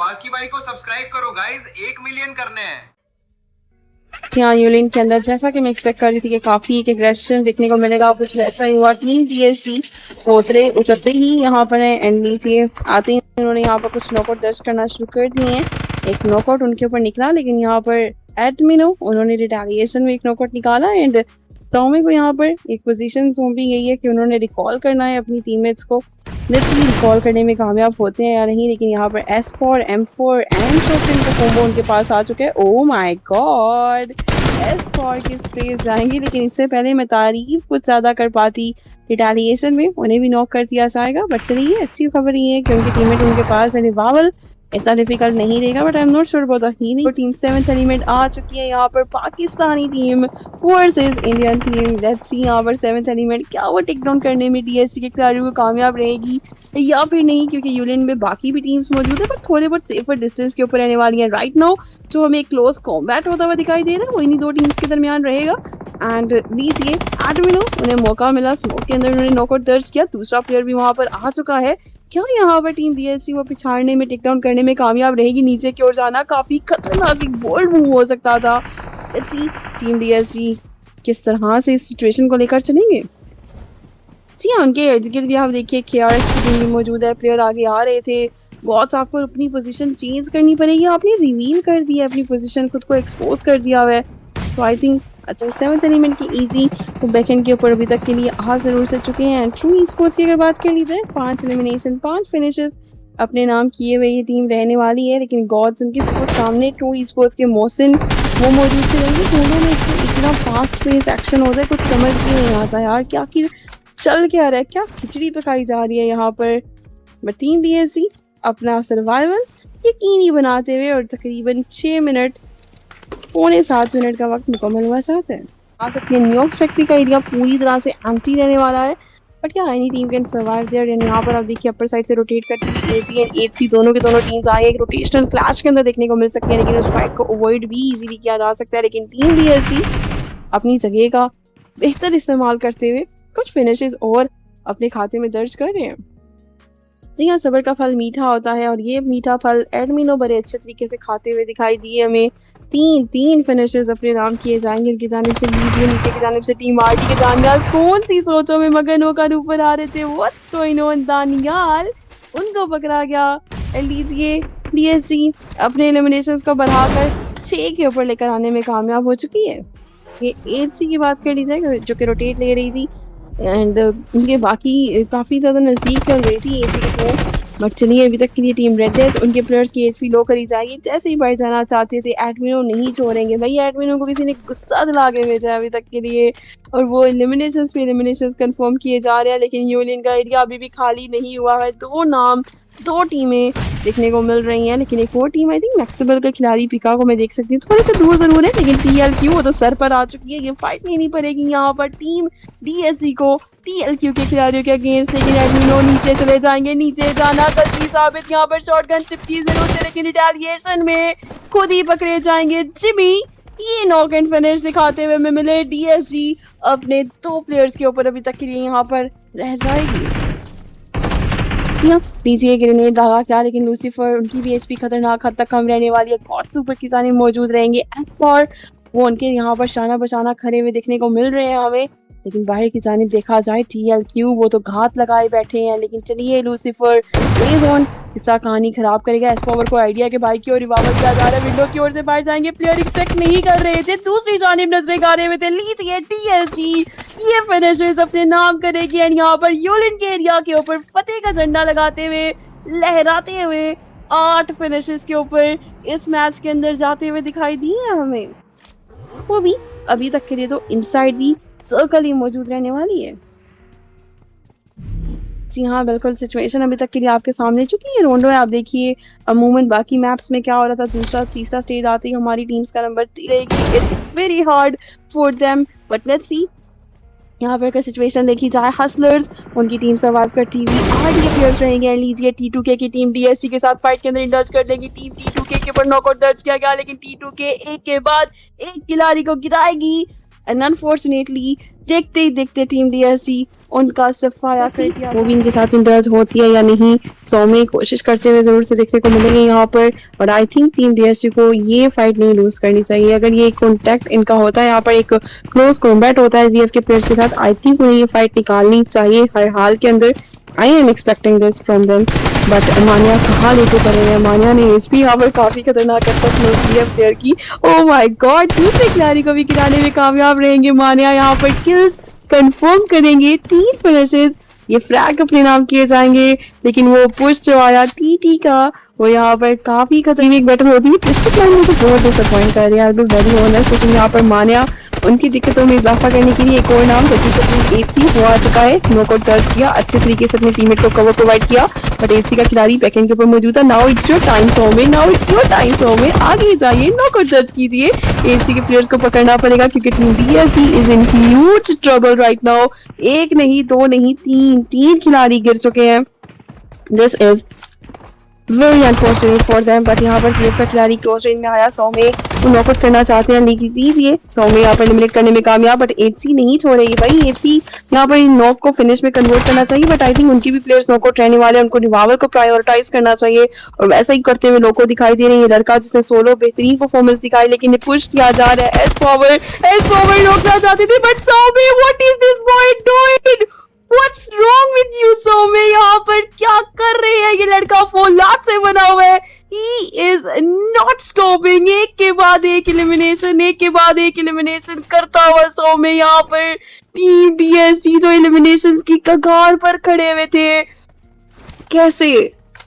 पार्की भाई को सब्सक्राइब करो गाइस, 1 मिलियन करने हैं। जी हाँ, यूलिन के अंदर जैसा कि मैं एक्सपेक्ट कर रही थी कि काफी एक एग्रेशन देखने को मिलेगा, कुछ वैसा ही हुआ। टीम डीएसजी उतरते ही यहाँ पर एंड नीचे आते ही उन्होंने यहाँ पर कुछ नॉकआउट दर्ज करना शुरू कर दिए हैं। एक नॉकआउट उनके ऊपर निकला, लेकिन यहाँ पर एडमिनो उन्होंने रिटेलिएशन में एक नॉकआउट निकाला एंड टॉमी को यहाँ पर एक पोजीशन सौंपी गई है कि उन्होंने रिकॉल करना है अपनी टीममेट्स को। लिटरली रिकॉल करने में कामयाब होते हैं या नहीं, लेकिन यहाँ पर S4, M4 एंड शॉटगन का कॉम्बो उनके पास आ चुका है। ओह माय गॉड, S4 की स्प्रेस जाएंगी, लेकिन इससे पहले मैं तारीफ कुछ ज्यादा कर पाती। रिटेलिएशन में उन्हें भी नॉक कर दिया जाएगा, बट चलिए अच्छी खबर ये है कि उनके टीममेट उनके पास है। रिवावल इतना डिफिकल्ट नहीं रहेगा, but I am not sure about the healing. Team 7th element आ चुकी है यहाँ पर, Pakistani team versus Indian team. Let's see यहाँ पर 7th एलिमेंट क्या वो टेक डाउन करने में डीएसजी के खिलाड़ियों को कामयाब रहेगी या फिर नहीं, क्योंकि यूलिन में बाकी भी टीम्स मौजूद है, पर थोड़े बहुत सेफर डिस्टेंस के ऊपर रहने वाली है। राइट नाउ जो हमें क्लोज कॉम्बैट होता हुआ दिखाई दे रहा है वो इन्हीं दो टीम्स के दरमियान रहेगा। एंड लीजिए एडमिनो, उन्हें मौका मिला, स्मोक के अंदर उन्होंने नॉकआउट दर्ज किया, दूसरा प्लेयर भी वहां पर आ चुका है। क्या यहाँ पर टीम डीएसजी वो पिछाड़ने में, टेक डाउन करने में कामयाब रहेगी? नीचे की ओर जाना काफी खतरनाक एक बोल्ड मूव हो सकता था। लेट्स सी टीम डीएसजी किस तरह से इस सिचुएशन को लेकर चलेंगे। जी हाँ, उनके इर्द गिर्द भी आप देखिए KRS की टीम भी मौजूद है, प्लेयर आगे आ रहे थे। गॉड्स आपको अपनी पोजीशन चेंज करनी पड़ेगी, आपने रिवील कर दिया अपनी पोजीशन, खुद को एक्सपोज कर दिया हुआ है। तो आई थिंक अच्छा 7th एलिमेंट की इजी तो बैकएंड के ऊपर अभी तक के लिए आ जरूर से चुके हैं। ट्रू ई स्पोर्ट्स की अगर बात कर ली जाए, 5 एलिमिनेशन 5 फिनिशेस अपने नाम किए हुए ये टीम रहने वाली है, लेकिन गॉड्स उनके बहुत सामने। ट्रू ई स्पोर्ट्स के मोहसिन वो मौजूद से रहेंगे। दोनों में इतना फास्ट पेस एक्शन होता है, कुछ समझ भी नहीं आता यार क्या कि चल क्या रहा है, क्या खिचड़ी पकाई जा रही है यहाँ पर। बट टीम डीएसजी अपना सर्वाइवल यकीनी बनाते हुए और तकरीबन 6 मिनट पौने 7 मिनट का वक्त मुकम्मल हुआ चाहते हैं। आ सकती है न्यूयॉर्क फैक्ट्री का एरिया पूरी तरह से एम्प्टी रहने वाला है, बट क्या any team can survive there. And यहाँ पर आप देखिए अपर साइड से रोटेट करती है एजी एंड 8C दोनों के दोनों टीम्स आए, एक रोटेशनल क्लैश के अंदर देखने को मिल सकती है, लेकिन उस फाइट को अवॉइड भी इजीली किया जा सकता है। लेकिन टीम डीएसजी अपनी जगह का बेहतर इस्तेमाल करते हुए कुछ फिनिशेस और अपने खाते में दर्ज कर रहे हैं। जी हाँ, सब्र का फल मीठा होता है और ये मीठा फल एडमिनो बड़े अच्छे तरीके से खाते हुए दिखाई दिए हमें। तीन फिनिशेस अपने नाम किए जाएंगे। उनकी जानिब से लीजिए, नीचे की जानिब से टीम आरटी के दानियाल कौन सी सोचों में मगन होकर ऊपर आ रहे थे। व्हाट्स गोइंग ऑन दानियाल, उनको पकड़ा गया। लीजिए डीएसजी अपने एलिमिनेशंस को बढ़ाकर 6 के ऊपर लेकर आने में कामयाब हो चुकी है। ये 8C की बात कर ली जाए जो कि रोटेट ले रही थी एंड उनके बाकी काफ़ी ज़्यादा नज़दीक चल रही थी 8C की टीम, बट चलिए अभी तक के लिए टीम रेड है तो उनके प्लेयर्स की HP लो करी जाएगी। जैसे ही बढ़ जाना चाहते थे एडमिनो नहीं छोड़ेंगे भाई, एडमिनो को किसी ने गुस्सा दिला के भेजा है अभी तक के लिए और वो एलिमिनेशंस पे एलिमिनेशंस कंफर्म किए जा रहे हैं, लेकिन यूलियन का एरिया अभी भी खाली नहीं हुआ है। 2 नाम 2 टीमें देखने को मिल रही हैं, लेकिन एक और टीम आई थिंक मैक्सिबल का खिलाड़ी पिका को मैं देख सकती हूँ, थोड़े से दूर जरूर है, लेकिन TLQ वो तो सर पर आ चुकी है। ये फाइट लेनी पड़ेगी यहाँ पर टीम डीएसजी को TLQ के खिलाड़ियों के अगेंस्ट, लेकिन एडमिनो नीचे चले जाएंगे। नीचे जाना गलती साबित, यहाँ पर शॉटगन चिप की जरूरत है, लेकिन रिटेलिएशन में खुद ही पकड़े जाएंगे जिमी। ये नॉक एंड फिनिश दिखाते हुए हमें मिले। डीएसजी अपने 2 प्लेयर्स के ऊपर अभी तक के लिए यहाँ पर रह जाएगी। जी हाँ, पीछे ग्रेनेड लगा क्या, लेकिन लूसीफर उनकी भी HP खतरनाक हद तक कम रहने वाली है। गॉड सुपर की जानिब मौजूद रहेंगे S4, वो उनके यहाँ पर शाना बशाना खड़े हुए देखने को मिल रहे हैं हमें, लेकिन बाहर की जानिब देखा जाए TLQ वो तो घात लगाए बैठे हैं। लेकिन चलिए लूसीफर जोन किस्सा कहानी खराब करेगा। S4 को आइडिया के भाई की ओर रिवाल्वर किया जा रहा है, विंडो की ओर से बाहर जाएंगे, प्लेयर एक्सपेक्ट नहीं कर रहे थे, दूसरी जानिब नजरें गाड़े हुए थे। लीजिए TSG ये फिनिशेस अपने नाम करेगी एंड यहाँ पर यूलिन के एरिया के ऊपर फतेह का झंडा लगाते हुए लहराते हुए 8 फिनिशेस के ऊपर इस मैच के अंदर जाते हुए दिखाई दिए हमें, वो भी अभी तक के लिए तो इनसाइड दी सर्कल ही मौजूद रहने वाली है। जी हाँ, बिल्कुल सिचुएशन अभी तक के लिए आपके सामने चुकी है। रोंडो है, आप देखिए अमूमन बाकी मैप्स में क्या हो रहा था, दूसरा तीसरा स्टेज आते ही हमारी टीम्स का नंबर 3 रहेगी। It's very hard for them, but let's see यहाँ पर अगर सिचुएशन देखी जाए, हसलर्स उनकी टीम सर्वाइव करती हुई आगे प्लेयर्स रहेंगे। लीजिए T2K की टीम डीएसजी के साथ फाइट के अंदर इंडल्ज कर लेगी। टीम T2K के ऊपर नॉकआउट दर्ज किया गया, लेकिन T2K एक के बाद एक खिलाड़ी को गिराएगी एंड अनफॉर्चुनेटली देखते ही देखते टीम डीएसजी उनका सफाया कर दिया। वो भी इनके साथ इंडल्ज होती है या नहीं, सौम्य कोशिश करते हुए जरूर से देखने को मिलेंगे यहाँ पर। और आई थिंक टीम डीएसजी को ये फाइट नहीं लूज करनी चाहिए। अगर ये कॉन्टेक्ट इनका होता है, यहाँ पर एक क्लोज कॉम्बैट होता है जीएफ के प्लेयर्स के साथ, आई थिंक उन्हें ये फाइट निकालनी चाहिए हर हाल के अंदर। I am expecting this from them, but मानिया कहाँ लेके पड़े हैं। मानिया ने एचपी यहाँ पर काफी खतरनाक अटैक क्लोज किया प्लेयर की। ओह माय गॉड, दूसरे खिलाड़ी को भी गिराने में कामयाब रहेंगे मानिया। यहाँ पर किल्स कंफर्म करेंगे, 3 फिनिशेस, ये फ्रैग अपने नाम किए जाएंगे। लेकिन वो पुश जो आया टीटी का, वो यहाँ पर काफी खतरनाक बैटल होती है। डिस्ट्रिक्ट लाइन मुझे बहुत डिसअपॉइंट कर रही है, बी वेरी ऑनेस्ट। लेकिन यहाँ पर मानिया उनकी दिक्कतों में इजाफा करने के लिए एक और नाम 8C वो आ चुका है। नॉकआउट दर्ज किया, अच्छे तरीके से अपने टीममेट को कवर प्रोवाइड किया, बट 8C का खिलाड़ी बैकएंड के ऊपर मौजूद है। Now it's your time Saumya, now it's your time Saumya, आगे जाइए, नॉकआउट दर्ज कीजिए। 8C के प्लेयर्स को पकड़ना पड़ेगा क्योंकि team DSG is in huge trouble right now. एक नहीं, दो नहीं, तीन खिलाड़ी गिर चुके हैं। This is very unfortunate for them, but यहाँ पर सीएफ का खिलाड़ी क्लोज रेंज में आया। सौम्य वो नॉकआउट करना चाहते हैं, लेकिन दीजिए सौम्य यहाँ पर एलिमिनेट करने में कामयाब, बट 8C नहीं छोड़ेगी भाई। 8C यहाँ पर नॉक को फिनिश में कन्वर्ट करना चाहिए, बट आई थिंक उनकी भी प्लेयर्स नॉकआउट रहने वाले हैं, उनको रिवाइवल को प्रायोरिटाइज करना चाहिए। और वैसा ही करते हुए लोगों दिखाई दे रहे हैं। ये लड़का जिसने सोलो बेहतरीन परफॉर्मेंस दिखाई, लेकिन पुश किया जा रहा है। एस पावर रोकना चाहते थे, but Saumya what is this boy doing? What's wrong with you Saumya? यहाँ पर क्या कर रहे हैं ये लड़का? फौलाद से बना हुआ है। He is not stopping। एक के बाद एक एलिमिनेशन, एक के बाद एक एलिमिनेशन करता हुआ सौम्य यहाँ पर। टीम डीएसजी जो एलिमिनेशन की कगार पर खड़े हुए थे, कैसे?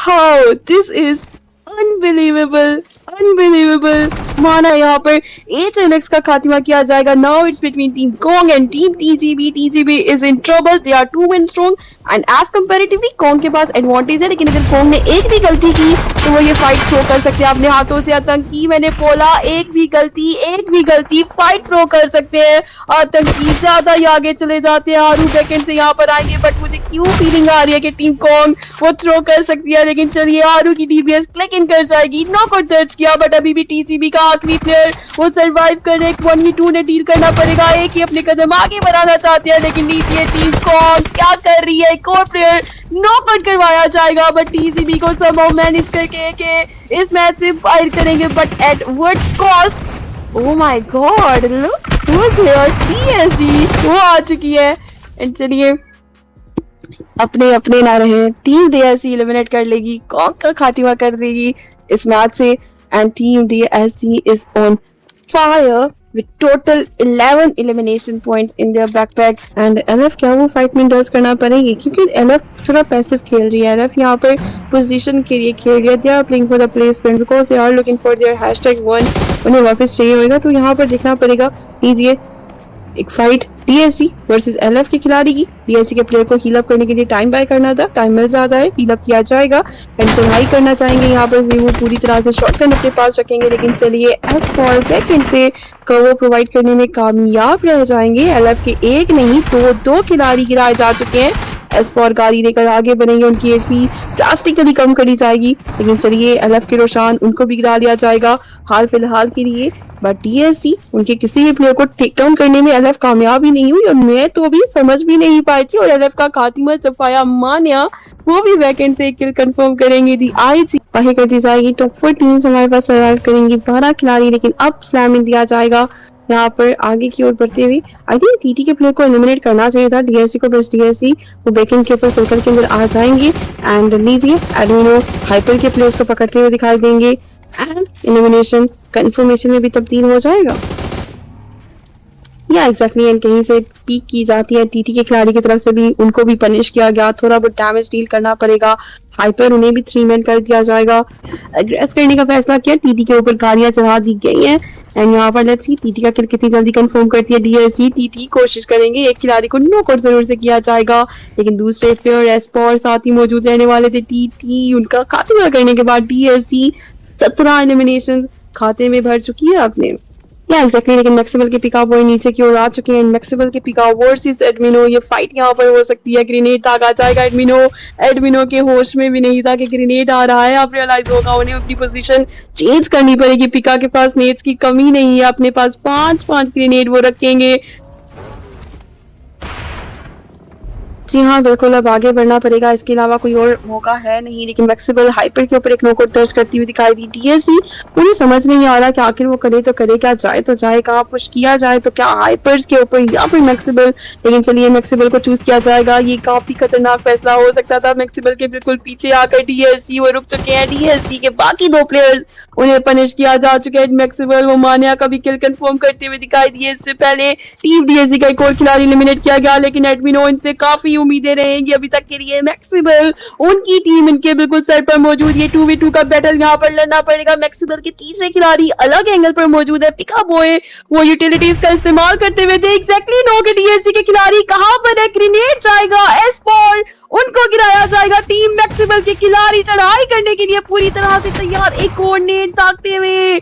How? This is unbelievable, unbelievable। माना यहाँ पर HNX का खात्मा किया जाएगा। Now it's between Team Kong and Team TGB। TGB is in trouble, they are 2-1 strong and as comparatively Kong के पास एडवांटेज है। लेकिन अगर Kong ने एक भी गलती की तो वो ये फाइट थ्रो कर सकते हैं अपने हाथों से। आतंकी मैंने बोला, एक भी गलती फाइट थ्रो कर सकते हैं। आतंकी ज्यादा ही आगे चले जाते हैं। आरू बैकएंड से यहाँ पर आएंगे, बट मुझे क्यों फीलिंग आ रही है कि टीम Kong वो थ्रो कर सकती है। लेकिन चलिए, आरू की DPS क्लिक इन कर जाएगी। नॉकआउट दर्ज किया, बट अभी भी TGB का आखिरी प्लेयर वो सरवाइव कर रहे। 1v2 ने डील करना पड़ेगा। एक ही अपने कदम आगे बढ़ाना चाहते हैं, लेकिन लीजिए टीम Kong क्या कर रही है। एक और प्लेयर नॉकआउट करवाया जाएगा, बट TGB को समहाउ मैनेज करके के इस मैच से फायर करेंगे, but at what cost? Oh my god, look who's here. TSG वो आ चुकी है। एंड चलिए, अपने ना रहे, टीम डीएसजी एलिमिनेट कर लेगी, कॉन्ग का खात्मा कर देगी इस मैच से। And Team DSG is on fire with total 11 elimination points in their backpack. And LF क्या वो फाइट में इंडल्ज करना पड़ेगी, क्योंकि LF थोड़ा पैसिव खेल रही है। LF यहाँ पर पोजीशन के लिए खेल रही है। They are playing for the placement because they are looking for their #1। उन्हें वापस चाहिए होगा, तो यहाँ पर देखना पड़ेगा। लीजिए एक फाइट डीएसजी वर्सेस एलएफ के खिलाड़ी की। डीएसजी के प्लेयर को हील अप करने के लिए टाइम बाय करना था, टाइम मिल जाता है, हील अप किया जाएगा। एंड चढ़ाई करना चाहेंगे यहाँ पर वो पूरी तरह से शॉटगन अपने पास रखेंगे, लेकिन चलिए एस फॉर बैकएंड से कवर प्रोवाइड करने में कामयाब रह जाएंगे। एलएफ के एक नहीं दो खिलाड़ी गिराए जा चुके हैं। एस्पॉर गाड़ी लेकर आगे बनेंगे, उनकी एचपी ड्रास्टिकली कम करी जाएगी। लेकिन चलिए, एलएफ के रोशान उनको भी गिरा लिया जाएगा हाल फिलहाल के लिए। बट डीएसजी उनके किसी भी प्लेयर को टेक डाउन करने में एलएफ कामयाब ही नहीं हुई, और मैं तो अभी समझ भी नहीं पाई थी। और एलएफ का खातिमा सफाया मानिया वो भी बैकएंड से एक किल कंफर्म करेंगे। दी आईजी वही कर दी जाएगी। टॉप 4 टीम्स हमारे पास सर्वाइव करेंगी 12 खिलाड़ी, लेकिन अब स्लैम दिया जाएगा यहाँ पर आगे की ओर बढ़ते हुए। आई थिंक टीटी के प्लेयर को एलिमिनेट करना चाहिए था डीएसजी को, बस डीएसजी वो बैकएंड के ऊपर सर्कल के अंदर आ जाएंगे। एंड लीजिए, एडमिनो हाइपर के प्लेयर्स को पकड़ते हुए दिखाई देंगे एंड एलिमिनेशन कंफर्मेशन में भी तब्दील हो जाएगा। या एग्जैक्टली, एंड कहीं से पीक की जाती है टीटी के खिलाड़ी की तरफ से भी, उनको भी पनिश किया गया, थोड़ा बहुत डैमेज डील करना पड़ेगा। हाइपर उन्हें भी 3 मैन कर दिया जाएगा। एग्रेस करने का फैसला किया, टीटी के ऊपर गाड़ियां चढ़ा दी गई हैं। एंड यहाँ पर लेट्स सी टीटी का किल कितनी जल्दी कंफर्म करती है डीएसजी। टीटी कोशिश करेंगे, एक खिलाड़ी को नॉकआउट जरूर से किया जाएगा, लेकिन दूसरे प्लेयर एस्पॉर साथ ही मौजूद रहने वाले थे। टीटी उनका खात्मा करने के बाद डीएसजी 17 एलिमिनेशंस खाते में भर चुकी है अपने। या एग्जैक्टली, लेकिन मैक्सिमल के पिकअप वो नीचे की ओर आ चुके हैं। मैक्सिमल के पिकअप वर्सेस एडमिनो, ये फाइट यहाँ पर हो सकती है। ग्रेनेड तक आ जाएगा एडमिनो के होश में भी नहीं था कि ग्रेनेड आ रहा है। आप रियलाइज होगा उन्हें अपनी पोजीशन चेंज करनी पड़ेगी। पिका के पास नेट्स की कमी नहीं है, अपने पास 5 ग्रेनेड वो रखेंगे। जी हाँ, बिल्कुल अब आगे बढ़ना पड़ेगा, इसके अलावा कोई और मौका है नहीं। लेकिन मैक्सिबल हाइपर के ऊपर एक नॉकआउट दर्ज करती हुई दिखाई दी डीएससी। उन्हें समझ नहीं आ रहा कि आखिर वो करे तो करे क्या, जाए तो जाए कहाँ, पुश किया जाए तो क्या हाइपर्स के ऊपर या फिर मैक्सिबल। लेकिन चलिए मैक्सिबल को चूज किया जाएगा, ये काफी खतरनाक फैसला हो सकता था। मैक्सिबल के बिल्कुल पीछे आकर डीएससी वो रुक चुके हैं, डीएससी के बाकी 2 प्लेयर्स उन्हें पनिश किया जा चुका है। मैक्सिबल वो मानिया का भी किल कंफर्म करते हुए दिखाई दिए। इससे पहले टीम डीएससी का एक और खिलाड़ी एलिमिनेट किया गया, लेकिन एडमिनो इनसे काफी उम्मीदें रहेंगी अभी तक के लिए। मैक्सिबल उनकी टीम इनके बिल्कुल सर पर मौजूद, ये 2v2 का बैटल यहाँ पर लड़ना पड़ेगा। मैक्सिबल के तीसरे खिलाड़ी अलग एंगल पर मौजूद है, पिका बॉय वो यूटिलिटीज का इस्तेमाल करते हुए थे। एग्जैक्टली नो के डीएससी के खिलाड़ी कहां पर है, ग्रेनेड जाएगा एस्पॉर, उनको गिराया जाएगा। टीम मैक्सिबल के खिलाड़ी चढ़ाई करने के लिए पूरी तरह से तैयार, एक और नेट ताकते हुए,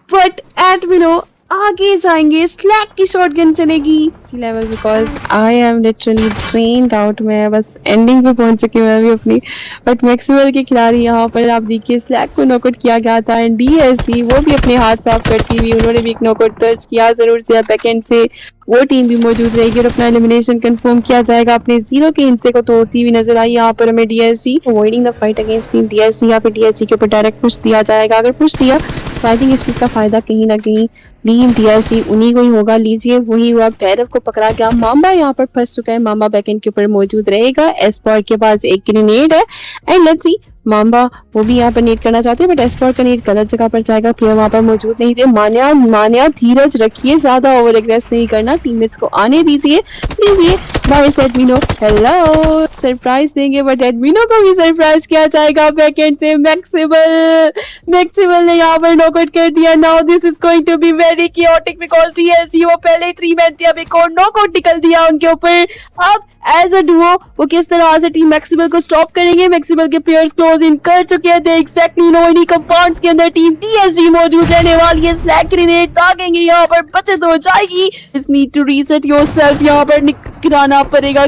बट एडमिनो आगे जाएंगे। स्लैक की शॉटगन चलेगी level because I am literally trained out. मैं बस एंडिंग पे पहुंच चुकी हूँ अभी अपनी, बट मैक्सिमल के खिलाड़ी यहाँ पर आप देखिए स्लैक को नॉकआउट किया गया था एंड डीएससी वो भी अपने हाथ साफ करती हुई उन्होंने भी एक नॉकआउट दर्ज किया जरूर से। बैकएंड से वो टीम भी मौजूद रहेगी और अपना एलिमिनेशन कंफर्म किया जाएगा। अपने 0 के हिस्से को तोड़ती हुई नजर आई यहाँ पर हमें DSC, avoiding the fight against team DSC. यहाँ पे डीएससी के ऊपर डायरेक्ट पुश दिया जाएगा, अगर पुश दिया तो आई थिंक इस चीज का फायदा कहीं ना कहीं टीम डीएससी उन्हीं को ही होगा। लीजिए वही हुआ, भैरव को पकड़ा गया, मामा यहाँ पर फंस चुका है, मामा बैकएंड के ऊपर मौजूद रहेगा। एस्पॉर के पास एक ग्रेनेड है एंड लेट्स सी मामा वो भी यहाँ पर नेट करना चाहते हैं, बट एस्पॉर का नेट गलत जगह पर जाएगा, प्लेयर वहां पर मौजूद नहीं थे। मान्या धीरज रखिए, ज्यादा ओवर एग्रेस नहीं करना, टीममेट्स को आने दीजिए प्लीजिए। वाइस एडमिनो हेलो सरप्राइज देंगे, बट एडमिनो को भी सरप्राइज किया जाएगा बैकएंड से। मैक्सिबल ने यहाँ पर नॉकआउट कर दिया। Now this is going to be very chaotic because DSC वो पहले ही 3 मैन थे, अब एक और नॉकआउट निकल दिया उनके ऊपर। अब एज अ डुओ वो किस तरह से टीम मैक्सिबल को स्टॉप करेंगे। मैक्सिबल के प्लेयर्स क्लोज इन कर चुके थे, एग्जैक्टली नो इन्हीं कंपाउंड्स के अंदर टीम डीएससी मौजूद रहने वाली है। स्लैक ग्रेनेड दागेंगे, यहाँ पर बचत हो जाएगी। इस नीड टू रीसेट योरसेल्फ, यहाँ पर गिराना पड़ेगा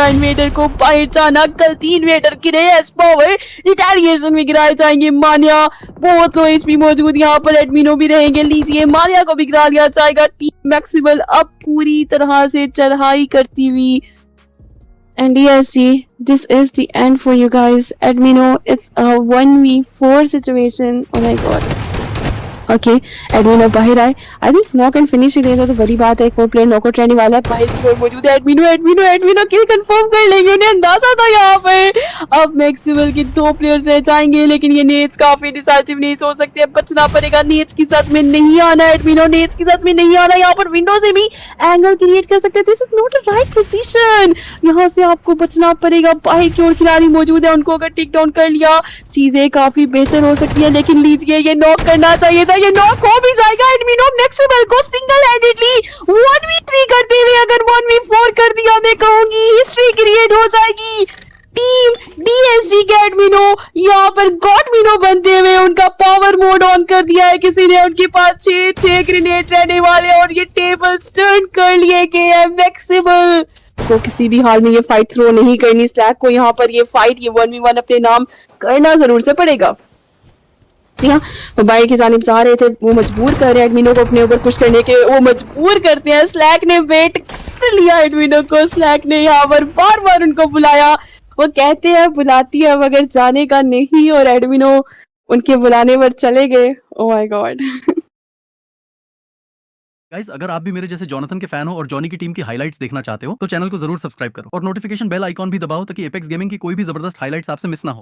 इन्वेडर को, बाहर जाना, गलती इन्वेडर गिरे एस पावर रिटेलिएशन में गिराए जाएंगे। मानिया बहुत लो एचपी मौजूद, यहाँ पर एडमिनो भी रहेंगे, लीजिए मानिया को भी गिरा लिया जाएगा। टीम मैक्सिबल अब पूरी तरह से चढ़ाई करती हुई and DSC, this is the end for you guys. Admino, it's a 1v4 situation. Oh my god. Okay एडमिनो बाहर आए, I think knock and finish ही देता तो बड़ी बात है। एक और प्लेयर नॉकआउट रहने वाला है, बाहर की ओर मौजूद है एडमिनो किल कंफर्म कर लेंगे, उन्हें अंदाजा था यहाँ पर। अब मैक्सिमल के 2 प्लेयर्स रह जाएंगे, लेकिन ये नेट्स काफी डिसाइसिव नेट्स हो सकते हैं, बचना पड़ेगा। नेट्स के साथ में नहीं आना एडमिनो, नेट्स के साथ में नहीं आना। यहाँ पर विंडो से भी एंगल क्रिएट कर सकते हैं, this is not a right position, यहाँ से आपको बचना पड़ेगा। बाहर की ओर खिलाड़ी मौजूद है, उनको अगर टेक डाउन कर लिया चीजें काफी बेहतर हो सकती है, लेकिन लीजिए ये नॉक करना चाहिए था, ये नॉक हो भी जाएगा। एडमिनो मैक्सिमल को सिंगल हैंडेडली 1v3 करते हुए अगर 1v4 कर दिया, मैं कहूंगी हिस्ट्री क्रिएट हो जाएगी। टीम डीएसजी के एडमिनो यहाँ पर गॉडमिनो बनते हुए उनका पावर मोड ऑन कर दिया है किसी ने, उनके पास 6 ग्रेनेड रहने वाले और ये टेबल टर्न कर लिए गए हैं। मैक्सिमल को किसी भी हाल में ये फाइट थ्रो नहीं करनी, स्लैक को यहाँ पर ये फाइट ये 1v1 अपने नाम करना जरूर से पड़ेगा। जी हाँ, वो बाइक की जानिब जा रहे थे, वो मजबूर कर रहे हैं एडमिनो को अपने ऊपर पुश करने के, वो मजबूर करते हैं। स्लैक ने वेट कर लिया एडमिनो को, स्लैक ने यहाँ पर बार बार उनको बुलाया, वो कहते हैं बुलाती है मगर जाने का नहीं, और एडमिनो उनके बुलाने पर चले गए। ओह माय गॉड। गाइस, अगर आप भी मेरे जैसे जॉनथन के फैन हो और जॉनी की टीम की हाइलाइट्स देखना चाहते हो तो चैनल को जरूर सब्सक्राइब करो और नोटिफिकेशन बेल आइकॉन भी दबाओ ताकि एपेक्स गेमिंग की कोई भी जबरदस्त हाइलाइट्स आपसे मिस ना हो।